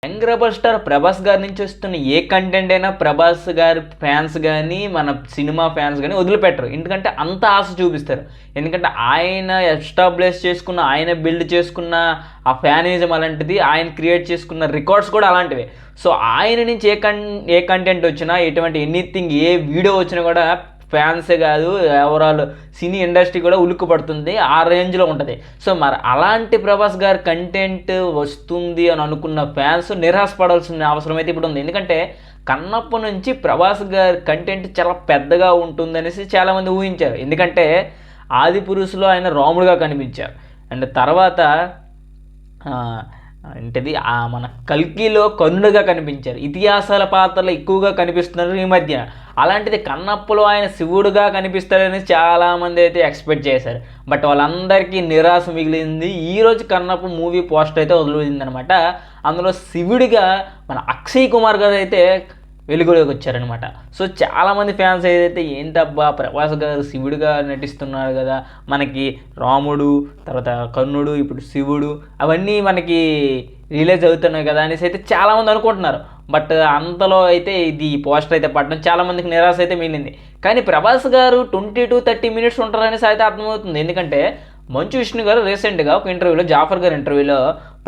Young rebel star Prabhas గారి నుంచి వస్తున్న ఏ కంటెంట్ అయినా ప్రభాస్ గారి ఫ్యాన్స్ కానీ మన సినిమా ఫ్యాన్స్ కానీ వదిలిపెట్టరు. ఎందుకంటే అంత ఆశ చూపిస్తారు. ఎందుకంటే ఆయన ఎస్టాబ్లిష్ చేసుకున్న, ఆయన బిల్డ్ చేసుకున్న ఆ ఫ్యానిజం అలాంటిది, ఆయన క్రియేట్ చేసుకున్న రికార్డ్స్ కూడా అలాంటివే. సో ఆయన నుంచి ఏ కంటెంట్ వచ్చినా, ఎటువంటి ఎనీథింగ్ ఏ వీడియో వచ్చినా కూడా ఫ్యాన్సే కాదు ఓవరాల్ సినీ ఇండస్ట్రీ కూడా ఉలిక్కు పడుతుంది, ఆ రేంజ్లో ఉంటుంది. సో మరి అలాంటి ప్రభాస్ గారి కంటెంట్ వస్తుంది అని అనుకున్న ఫ్యాన్స్ నిరాశపడాల్సిన అవసరం అయితే ఇప్పుడు ఉంది. ఎందుకంటే కన్నప్ప నుంచి ప్రభాస్ గారి కంటెంట్ చాలా పెద్దగా ఉంటుందనేసి చాలామంది ఊహించారు. ఎందుకంటే ఆదిపురుషులో ఆయన రాముడుగా కనిపించారు, అండ్ తర్వాత ఏంటిది మన కల్కిలో కర్ణుడిగా కనిపించారు. ఇతిహాసాల పాత్రలు ఎక్కువగా కనిపిస్తున్నారు ఈ మధ్య. అలాంటిది కన్నప్పలో ఆయన శివుడుగా కనిపిస్తాడని చాలామంది అయితే ఎక్స్పెక్ట్ చేశారు. బట్ వాళ్ళందరికీ నిరాశ మిగిలింది. ఈరోజు కన్నప్ప మూవీ పోస్టర్ అయితే వదిలిందనమాట. అందులో శివుడిగా మన అక్షయ్ కుమార్ గారు అయితే వెలుగులోకి వచ్చారనమాట. సో చాలామంది ఫ్యాన్స్ ఏదైతే ఏంటబ్బా ప్రభాస్ గారు శివుడిగా నటిస్తున్నారు కదా, మనకి రాముడు, తర్వాత కర్ణుడు, ఇప్పుడు శివుడు అవన్నీ మనకి రిలీజ్ అవుతున్నాయి కదా అనేసి అయితే చాలామంది అనుకుంటున్నారు. బట్ అంతలో అయితే ఇది పోస్టర్ అయితే పడడం చాలామందికి నిరాశ అయితే మిగిలింది. కానీ ప్రభాస్ గారు 20 to 30 minutes ఉంటారనేసి అయితే అర్థమవుతుంది. ఎందుకంటే మంచు విష్ణు గారు రీసెంట్గా ఒక ఇంటర్వ్యూలో, జాఫర్ గారి ఇంటర్వ్యూలో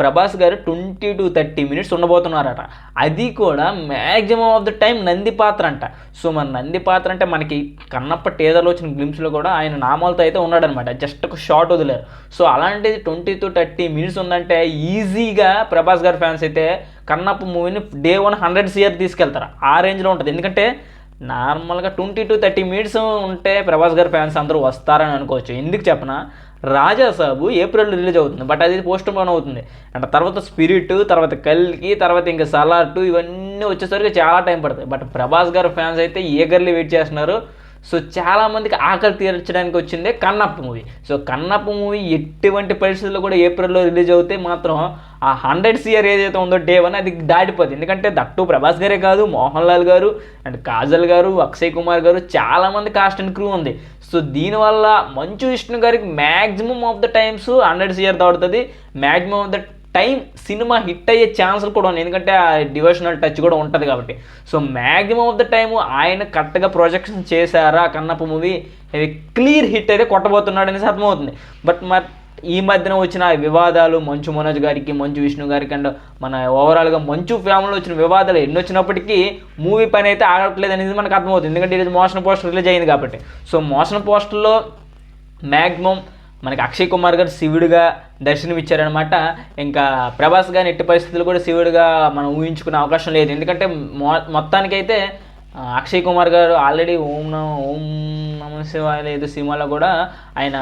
ప్రభాస్ గారు 20 to 30 minutes ఉండబోతున్నారట. అది కూడా maximum of the time Nandi పాత్ర అంట. సో మన నంది పాత్ర అంటే మనకి కన్నప్ప టీజర్లో వచ్చిన గ్లిమ్స్లో కూడా ఆయన నామాలతో అయితే ఉన్నాడనమాట. జస్ట్ ఒక షార్ట్ వదిలేరు. సో అలాంటిది 20 to 30 minutes ఉందంటే ఈజీగా ప్రభాస్ గారి ఫ్యాన్స్ అయితే కన్నప్ప మూవీని Day 1 100 CR తీసుకెళ్తారు. ఆ రేంజ్లో ఉంటుంది. ఎందుకంటే నార్మల్గా 20 to 30 minutes ఉంటే ప్రభాస్ గారి ఫ్యాన్స్ అందరూ వస్తారని అనుకోవచ్చు. ఎందుకు చెప్పనా, రాజాసాబు ఏప్రిల్ రిలీజ్ అవుతుంది, బట్ అది పోస్ట్ పోన్ అవుతుంది. అంటే తర్వాత స్పిరిట్, తర్వాత కల్కి, తర్వాత ఇంకా సలార్ 2 ఇవన్నీ వచ్చేసరికి చాలా టైం పడుతుంది. బట్ ప్రభాస్ గారి ఫ్యాన్స్ అయితే ఈగర్లీ వెయిట్ చేస్తున్నారు. సో చాలామందికి ఆకలి తీర్చడానికి వచ్చిందే Kannappa movie. So Kannappa movie ఎటువంటి పరిస్థితుల్లో కూడా ఏప్రిల్లో రిలీజ్ అవుతే మాత్రం ఆ 100 CR ఏదైతే ఉందో Day 1 అది దాటిపోతుంది. ఎందుకంటే దట్టు ప్రభాస్ గారే కాదు, మోహన్ లాల్ గారు అండ్ కాజల్ గారు, అక్షయ్ కుమార్ గారు, చాలామంది కాస్ట్ అండ్ క్రూ ఉంది. సో దీనివల్ల మంచు విష్ణు గారికి maximum of the times 100 CR దాడుతుంది. Maximum of the time cinema hit అయ్యే ఛాన్సులు కూడా ఉన్నాయి. ఎందుకంటే ఆ డివోషనల్ టచ్ కూడా ఉంటుంది కాబట్టి. So maximum of the time ఆయన కరెక్ట్గా ప్రొజెక్షన్ చేశారా కన్నప్ప మూవీ, ఇది క్లియర్ హిట్ అయితే కొట్టబోతున్నాడు అనేసి అర్థమవుతుంది. బట్ మరి ఈ మధ్యన వచ్చిన వివాదాలు, మంచు మనోజ్ గారికి, మంచు విష్ణు గారికి అండ్ మన ఓవరాల్గా మంచు ఫ్యామిలీలో వచ్చిన వివాదాలు ఎన్ని వచ్చినప్పటికీ మూవీ పని అయితే ఆగట్లేదు అనేది మనకు అర్థమవుతుంది. ఎందుకంటే ఈరోజు మోషన్ పోస్టర్ రిలీజ్ అయింది కాబట్టి. సో మోషన్ పోస్టర్లో మ్యాక్సిమం మనకి అక్షయ్ కుమార్ గారు శివుడిగా దర్శనం ఇచ్చారనమాట. ఇంకా ప్రభాస్ గారిని ఎట్టి పరిస్థితులు కూడా శివుడిగా మనం ఊహించుకునే అవకాశం లేదు. ఎందుకంటే మొత్తానికైతే అక్షయ్ కుమార్ గారు ఆల్రెడీ ఓం నమ శివాయ ఏదో సినిమాలో కూడా ఆయన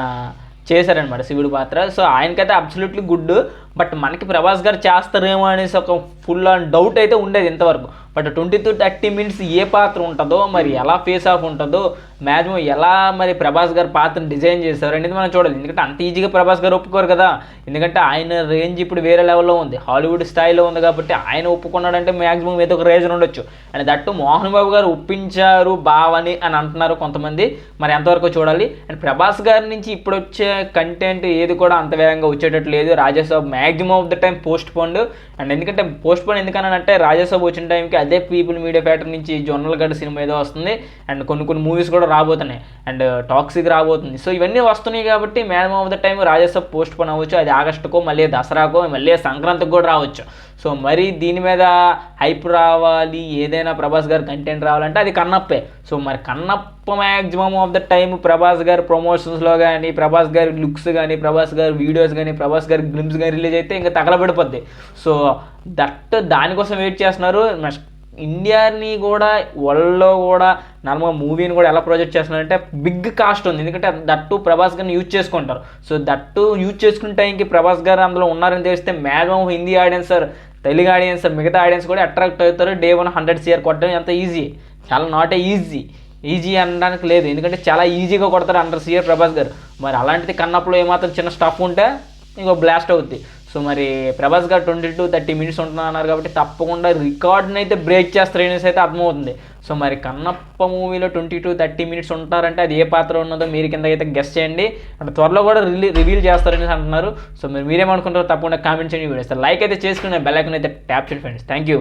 చేశారనమాట శివుడి పాత్ర. సో ఆయనకైతే అబ్సల్యూట్లీ గుడ్. బట్ మనకి ప్రభాస్ గారు చేస్తారేమో అనేసి ఒక ఫుల్ ఆన్ డౌట్ అయితే ఉండేది ఇంతవరకు. బట్ 20 to 30 minutes ఏ పాత్ర ఉంటుందో, మరి ఎలా ఫేస్ ఆఫ్ ఉంటుందో, మ్యాక్సిమం ఎలా మరి ప్రభాస్ గారు పాత్రను డిజైన్ చేశారు అనేది మనం చూడాలి. ఎందుకంటే అంత ఈజీగా ప్రభాస్ గారు ఒప్పుకోరు కదా. ఎందుకంటే ఆయన రేంజ్ ఇప్పుడు వేరే లెవెల్లో ఉంది, హాలీవుడ్ స్థాయిలో ఉంది కాబట్టి ఆయన ఒప్పుకున్నాడంటే మ్యాక్సిమం ఏదో ఒక రీజన్ ఉండొచ్చు. అండ్ దట్టు మోహన్ బాబు గారు ఒప్పించారు బావని అని అంటున్నారు కొంతమంది. మరి ఎంతవరకు చూడాలి. అండ్ ప్రభాస్ గారి నుంచి ఇప్పుడు వచ్చే కంటెంట్ ఏది కూడా అంత వేగంగా వచ్చేటట్టు లేదు. Raja Saab maximum of the time postponed. And ఎందుకంటే పోస్ట్ పోన్ ఎందుకనంటే రాజాసాబ్ వచ్చిన టైంకి అదే పీపుల్ మీడియా ఫ్యాక్టరీ నుంచి జొన్నల గడ్డ సినిమా ఏదో వస్తుంది. అండ్ కొన్ని మూవీస్ కూడా రాబోతున్నాయి. అండ్ టాక్సిక్ రాబోతుంది. సో ఇవన్నీ వస్తున్నాయి కాబట్టి maximum of the time Rajasaab postpone అవ్వచ్చు. అది ఆగస్టుకో, మళ్ళీ దసరాకో, మళ్ళీ సంక్రాంతికి కూడా రావచ్చు. సో మరి దీని మీద హైప్ రావాలి, ఏదైనా ప్రభాస్ గారు కంటెంట్ రావాలంటే అది కన్నప్పే. సో మరి Kannappa maximum of the time Prabhas గారు ప్రమోషన్స్లో కానీ, ప్రభాస్ గారి లుక్స్ కానీ, ప్రభాస్ గారి వీడియోస్ కానీ, ప్రభాస్ గారి గ్లిమ్స్ కానీ రిలీజ్ అయితే ఇంకా తగలబడిపోద్ది. సో దానికోసం వెయిట్ చేస్తున్నారు. ఇండియాని కూడా వరల్డ్లో కూడా నార్మల్ మూవీని కూడా ఎలా ప్రొజెక్ట్ చేస్తున్నారంటే బిగ్ కాస్ట్ ఉంది. ఎందుకంటే దట్టు ప్రభాస్ గారిని యూజ్ చేసుకుంటారు. సో దట్టు యూజ్ చేసుకునే టైంకి ప్రభాస్ గారు అందులో ఉన్నారని తెలిస్తే maximum Hindi audience, Telugu audience, మిగతా ఆడియన్స్ కూడా అట్రాక్ట్ అవుతారు. Day 1 100 CR కొట్టడం ఎంత ఈజీ, చాలా నాట్ ఈజీ అనడానికి లేదు. ఎందుకంటే చాలా ఈజీగా కొడతారు 100 CR ప్రభాస్ గారు. మరి అలాంటిది కన్నప్పలో ఏమాత్రం చిన్న స్టఫ్ ఉంటే ఇంకో బ్లాస్ట్ అవుద్ది. సో సో మరి ప్రభాస్ గారు 20-30 మినిట్స్ ఉంటున్నారు కాబట్టి తప్పకుండా రికార్డ్ని అయితే బ్రేక్ చేస్తారనేసి అయితే అర్థమవుతుంది. సో మరి కన్నప్ప మూవీలో 20-30 మినిట్స్ ఉంటారంటే అది ఏ పాత్ర ఉన్నదో మీరు కింద అయితే గెస్ట్ చేయండి. అంటే త్వరలో కూడా రివీల్ చేస్తారనేసి అంటున్నారు. సో మీరేమనుకుంటారో తప్పకుండా కామెంట్ చేయండి. వీడియో లైక్ అయితే చేసుకుని బెల్ ఐకాన్ అయితే ట్యాప్ చేయండి ఫ్రెండ్స్. Thank you.